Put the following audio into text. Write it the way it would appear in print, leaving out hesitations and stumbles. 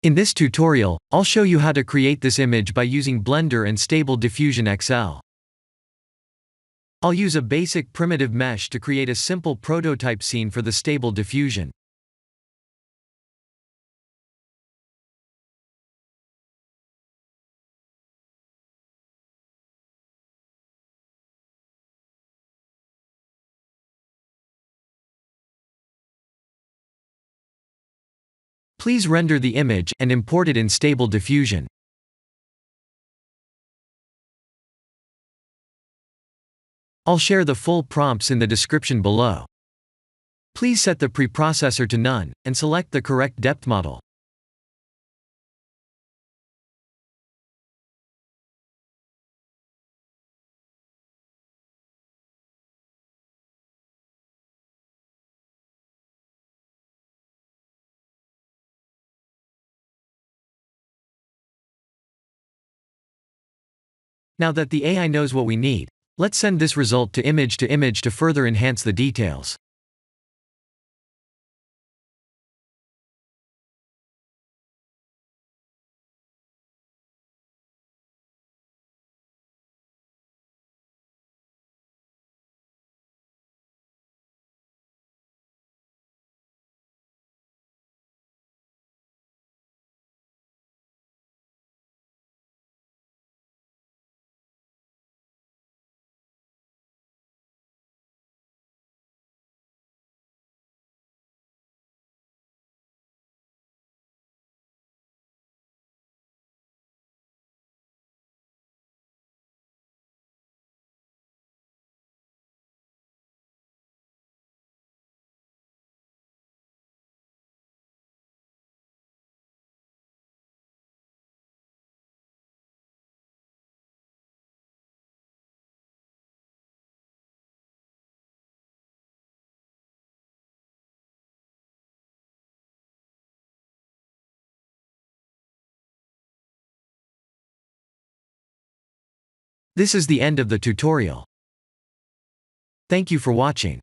In this tutorial, I'll show you how to create this image by using Blender and Stable Diffusion XL. I'll use a basic primitive mesh to create a simple prototype scene for the Stable Diffusion. Please render the image and import it in Stable Diffusion. I'll share the full prompts in the description below. Please set the preprocessor to none, and select the correct depth model. Now that the AI knows what we need, let's send this result to image to further enhance the details. This is the end of the tutorial. Thank you for watching.